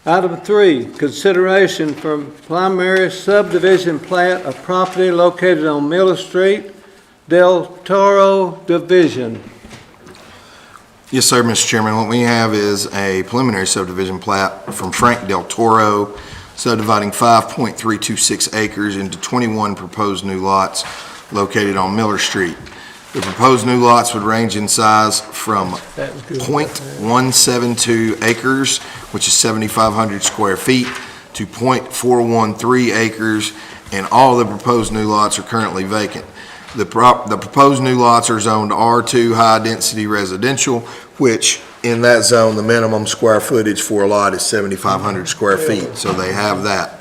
Item 3, consideration for preliminary subdivision plat of property located on Miller Street, Del Toro Division. Yes, sir, Mr. Chairman. What we have is a preliminary subdivision plat from Frank Del Toro, subdividing 5.326 acres into 21 proposed new lots located on Miller Street. The proposed new lots would range in size from .172 acres, which is 7,500 square feet, to .413 acres, and all of the proposed new lots are currently vacant. The proposed new lots are zoned R2 high-density residential, which in that zone, the minimum square footage for a lot is 7,500 square feet, so they have that.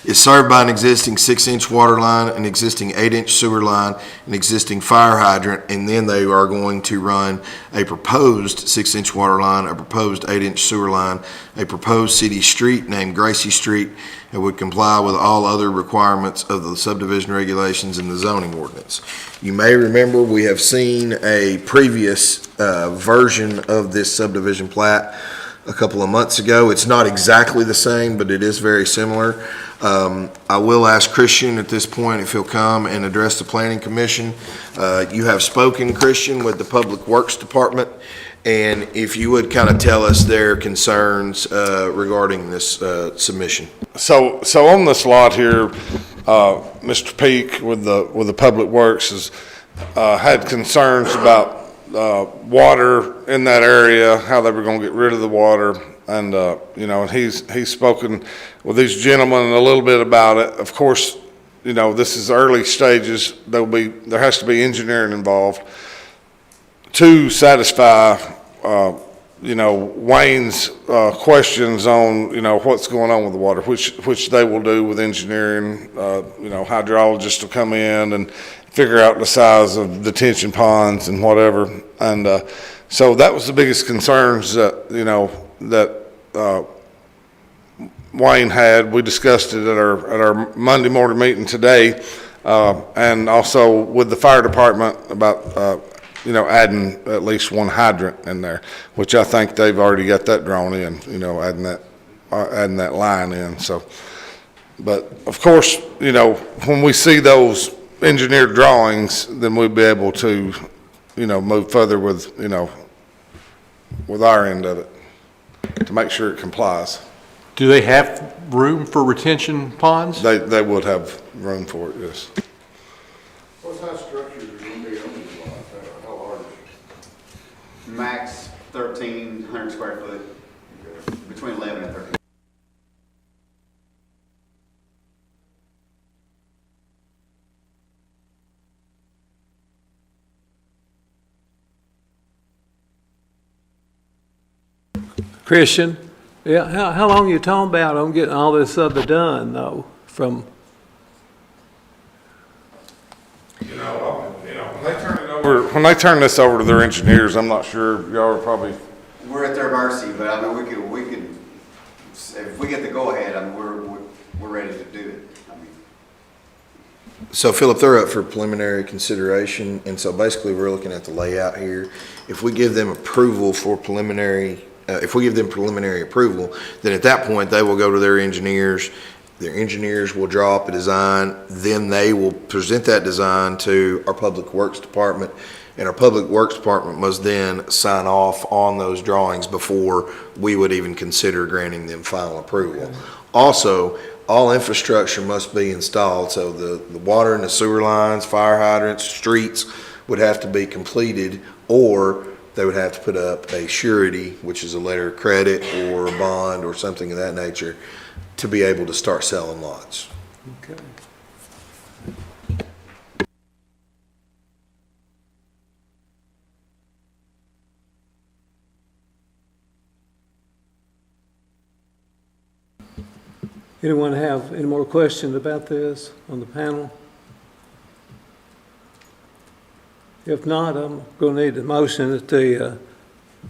It's served by an existing 6-inch water line, an existing 8-inch sewer line, an existing fire hydrant, and then they are going to run a proposed 6-inch water line, a proposed 8-inch sewer line, a proposed city street named Gracie Street, and would comply with all other requirements of the subdivision regulations and the zoning ordinance. You may remember we have seen a previous version of this subdivision plat a couple of months ago. It's not exactly the same, but it is very similar. I will ask Christian at this point if he'll come and address the Planning Commission. You have spoken, Christian, with the Public Works Department, and if you would kind of tell us their concerns regarding this submission. So on this lot here, Mr. Peak with the Public Works has had concerns about water in that area, how they were going to get rid of the water, and and he's spoken with these gentlemen a little bit about it. Of course, this is early stages. There has to be engineering involved to satisfy Wayne's questions on what's going on with the water, which they will do with engineering. Hydrologists will come in and figure out the size of detention ponds and whatever. And so that was the biggest concerns that Wayne had. We discussed it at our Monday morning meeting today, and also with the fire department about adding at least one hydrant in there, which I think they've already got that drawn in. Adding that line in. So, but of course, when we see those engineered drawings, then we'll be able to, move further with, with our end of it to make sure it complies. Do they have room for retention ponds? They would have room for it, yes. What size structures are going to be on these lots? How large? Max 1,300 square foot, between 11 and 13. Christian, yeah, how long you talking about on getting all this other done, though, from? When they turn this over to their engineers, I'm not sure, y'all are probably. We're at their mercy, but I mean, we could, if we get the go-ahead, I mean, we're ready to do it. I mean. So Philip, they're up for preliminary consideration, and so basically we're looking at the layout here. If we give them approval for preliminary, if we give them preliminary approval, then at that point they will go to their engineers. Their engineers will draw up a design, then they will present that design to our Public Works Department, and our Public Works Department must then sign off on those drawings before we would even consider granting them final approval. Okay. Also, all infrastructure must be installed, so the water and the sewer lines, fire hydrants, streets would have to be completed, or they would have to put up a surety, which is a letter of credit or a bond or something of that nature, to be able to start selling lots. Okay. Anyone have any more questions about this on the panel? If not, I'm going to need a motion that the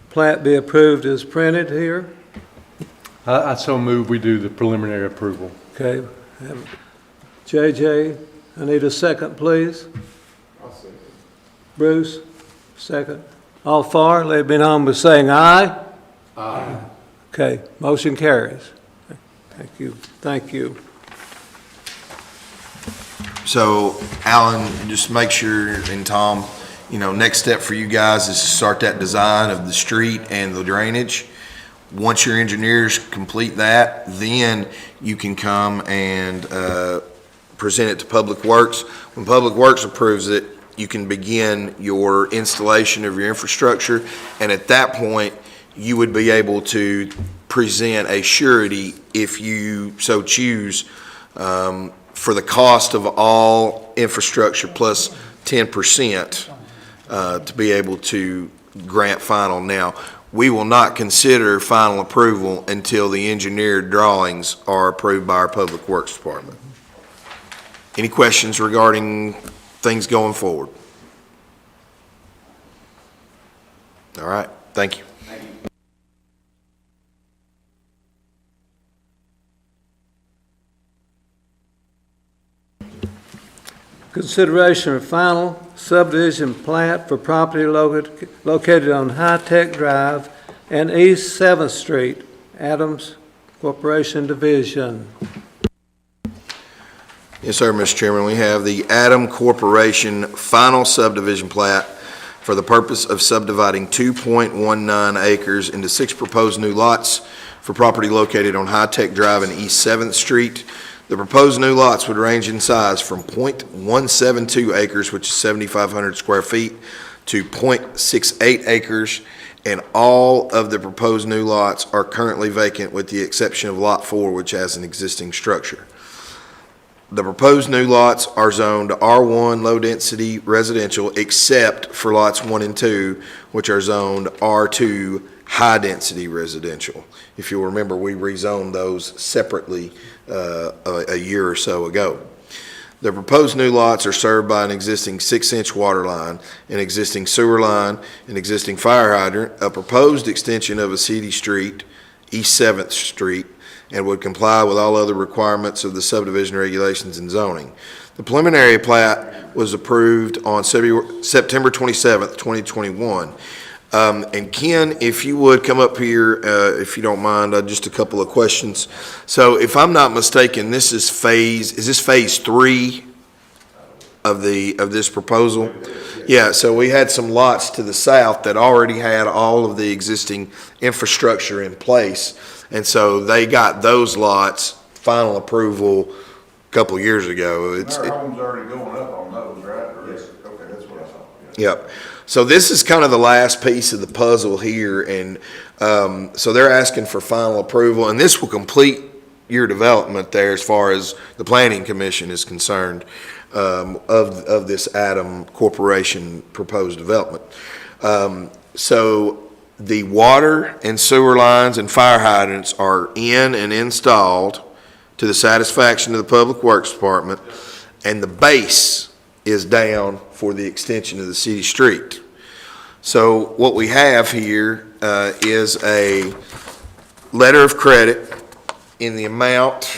plat be approved as printed here. I so move we do the preliminary approval. Okay. JJ, I need a second, please. I'll second. Bruce, second. All for, let it be known by saying aye. Aye. Okay, motion carries. Thank you, thank you. So, Alan, just make sure, and Tom, next step for you guys is to start that design of the street and the drainage. Once your engineers complete that, then you can come and present it to Public Works. When Public Works approves it, you can begin your installation of your infrastructure, and at that point, you would be able to present a surety, if you so choose, for the cost of all infrastructure plus 10% to be able to grant final. Now, we will not consider final approval until the engineered drawings are approved by our Public Works Department. Any questions regarding things going forward? All right, thank you. Consideration of final subdivision plat for property located on High Tech Drive and East 7th Street, Adams Corporation Division. Yes, sir, Mr. Chairman. We have the Adam Corporation final subdivision plat for the purpose of subdividing 2.19 acres into 6 proposed new lots for property located on High Tech Drive and East 7th Street. The proposed new lots would range in size from .172 acres, which is 7,500 square feet, to .68 acres, and all of the proposed new lots are currently vacant with the exception of Lot 4, which has an existing structure. The proposed new lots are zoned R1 low-density residential except for lots 1 and 2, which are zoned R2 high-density residential. If you'll remember, we rezoned those separately a year or so ago. The proposed new lots are served by an existing 6-inch water line, an existing sewer line, an existing fire hydrant, a proposed extension of a city street, East 7th Street, and would comply with all other requirements of the subdivision regulations and zoning. The preliminary plat was approved on September 27th, 2021. And Ken, if you would come up here, if you don't mind, just a couple of questions. So if I'm not mistaken, is this phase 3 of this proposal? Yeah, so we had some lots to the south that already had all of the existing infrastructure in place. And so they got those lots, final approval, a couple years ago. Our home's already going up on those, right? Yes. Okay, that's what I saw. Yep. So this is kind of the last piece of the puzzle here, and so they're asking for final approval, and this will complete your development there as far as the Planning Commission is concerned of this Adam Corporation proposed development. So the water and sewer lines and fire hydrants are in and installed to the satisfaction of the Public Works Department, and the base is down for the extension of the city street. So what we have here is a letter of credit in the amount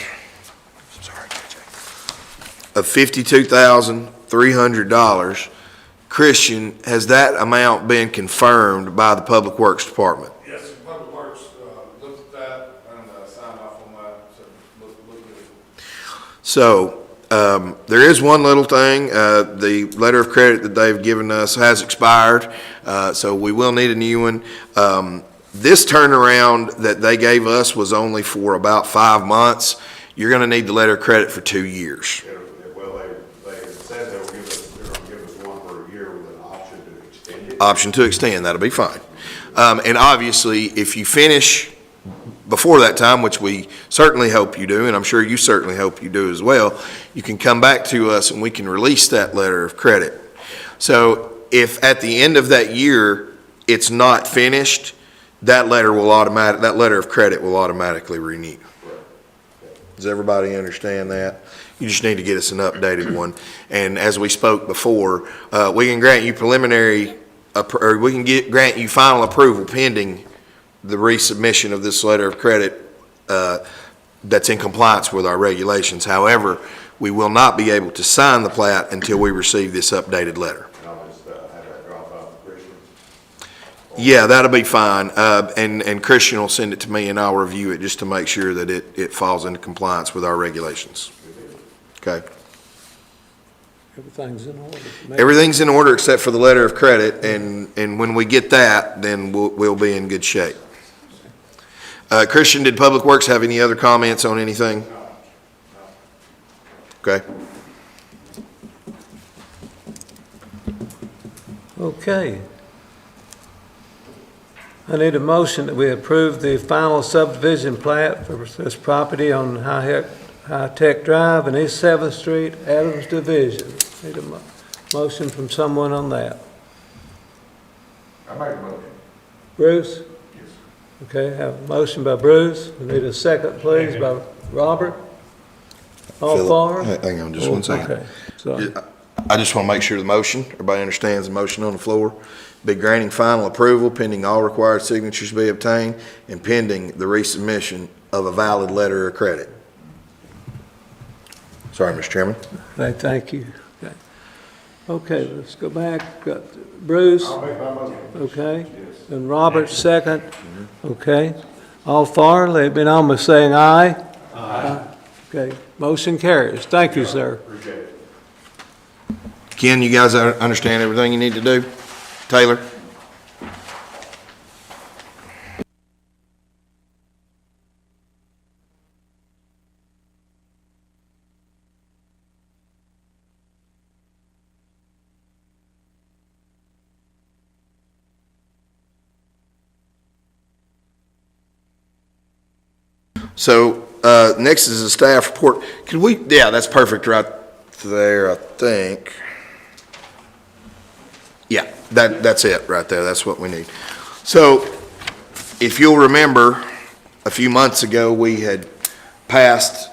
of $52,300. Christian, has that amount been confirmed by the Public Works Department? Yes, Public Works looked at that and signed off on that, so look good. So there is one little thing. The letter of credit that they've given us has expired, so we will need a new one. This turnaround that they gave us was only for about 5 months. You're going to need the letter of credit for 2 years. Yeah, well, they said they're going to give us one for a year with an option to extend it. Option to extend, that'll be fine. And obviously, if you finish before that time, which we certainly hope you do, and I'm sure you certainly hope you do as well, you can come back to us and we can release that letter of credit. So if at the end of that year it's not finished, that letter of credit will automatically renew. Does everybody understand that? You just need to get us an updated one. And as we spoke before, we can grant you grant you final approval pending the resubmission of this letter of credit that's in compliance with our regulations. However, we will not be able to sign the plat until we receive this updated letter. And I'll just have that drop off to Christian. Yeah, that'll be fine. And Christian will send it to me and I'll review it just to make sure that it falls into compliance with our regulations. Okay. Everything's in order. Everything's in order except for the letter of credit, and when we get that, then we'll be in good shape. Christian, did Public Works have any other comments on anything? Okay. Okay. I need a motion that we approve the final subdivision plat for this property on High Tech Drive and East 7th Street, Adams Division. Need a motion from someone on that. I make a motion. Bruce? Yes. Okay, have a motion by Bruce. We need a second, please, by Robert. All for? Hang on just one second. Okay, sorry. I just want to make sure the motion, everybody understands the motion on the floor. Be granting final approval pending all required signatures be obtained and pending the resubmission of a valid letter of credit. Sorry, Mr. Chairman. Thank you. Okay, let's go back. Got Bruce, I'll make my motion. okay, Yes. and Robert second, okay. All for, let me know by saying aye. Aye. Okay, motion carries. Thank you, sir. Appreciate it. Ken, you guys understand everything you need to do? Taylor? So, next is a staff report. Could we, yeah, that's perfect right there, I think. Yeah, that's it right there. That's what we need. So, if you'll remember, a few months ago, we had passed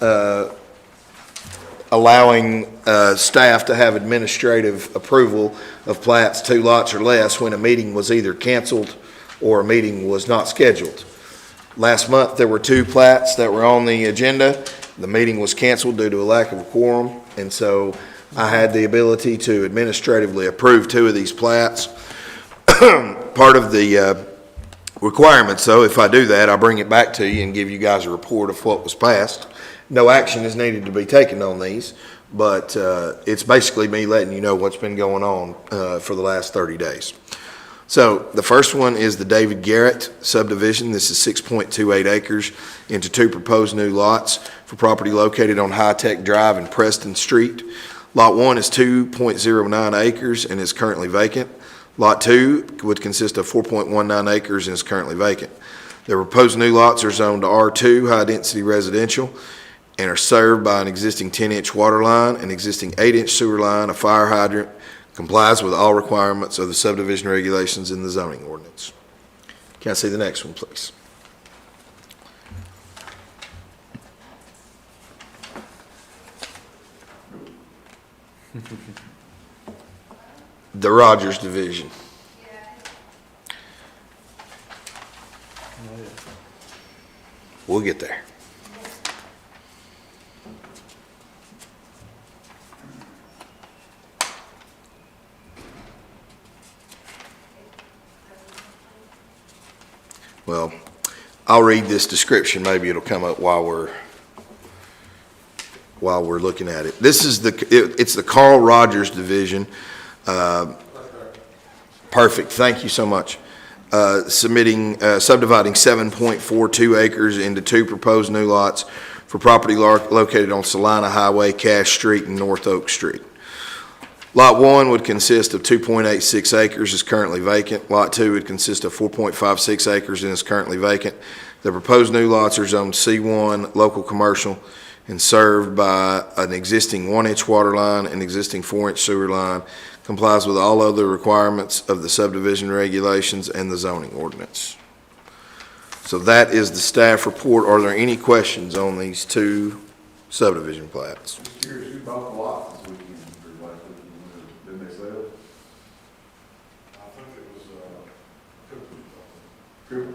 allowing staff to have administrative approval of plats 2 lots or less when a meeting was either canceled or a meeting was not scheduled. Last month, there were 2 plats that were on the agenda. The meeting was canceled due to a lack of a quorum, and so I had the ability to administratively approve 2 of these plats. Part of the requirements, though, if I do that, I'll bring it back to you and give you guys a report of what was passed. No action is needed to be taken on these, but it's basically me letting you know what's been going on for the last 30 days. So the first one is the David Garrett subdivision. This is 6.28 acres into 2 proposed new lots for property located on High Tech Drive and Preston Street. Lot 1 is 2.09 acres and is currently vacant. Lot 2 would consist of 4.19 acres and is currently vacant. The proposed new lots are zoned to R2, high-density residential, and are served by an existing 10-inch water line, an existing 8-inch sewer line, a fire hydrant, complies with all requirements of the subdivision regulations in the zoning ordinance. Can I see the next one, please? The Rogers division. We'll get there. Well, I'll read this description. Maybe it'll come up while we're looking at it. This is it's the Carl Rogers division. Perfect. Thank you so much. Subdividing 7.42 acres into 2 proposed new lots for property located on Salina Highway, Cash Street, and North Oak Street. Lot 1 would consist of 2.86 acres, is currently vacant. Lot 2 would consist of 4.56 acres and is currently vacant. The proposed new lots are zoned C1, local commercial, and served by an existing 1-inch water line and existing 4-inch sewer line. Complies with all other requirements of the subdivision regulations and the zoning ordinance. So that is the staff report. Are there any questions on these 2 subdivision plats? Just curious, who bought the lot this weekend, or last weekend, didn't they sell it? I think it was, Cooper.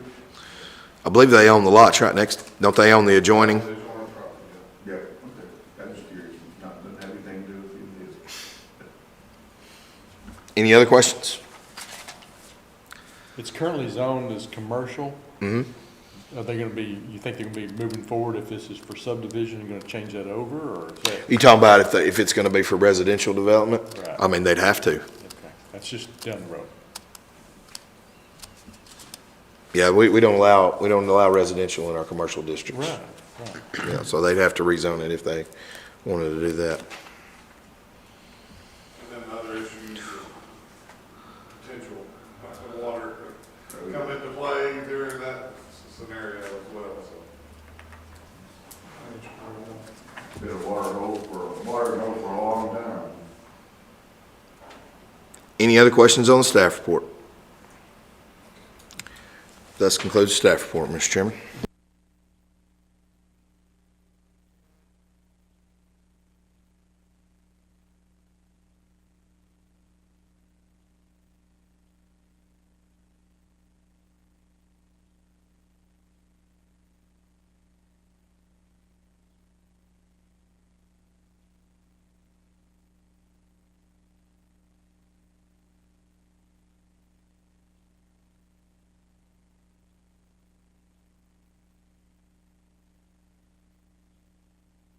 I believe they own the lots right next, don't they own the adjoining? Yeah, okay, I'm just curious, doesn't have anything to do with it. Any other questions? It's currently zoned as commercial. Mhm. Are they gonna be, you think they're gonna be moving forward if this is for subdivision, you're gonna change that over, or is that? You talking about if it's gonna be for residential development? Right. I mean, they'd have to. Okay, that's just down the road. Yeah, we don't allow residential in our commercial districts. Right, right. Yeah, so they'd have to rezone it if they wanted to do that. And then other issues, potential water could come into play during that scenario as well, so. Been a water hole for a long time. Any other questions on the staff report? Thus concludes the staff report, Mr. Chairman.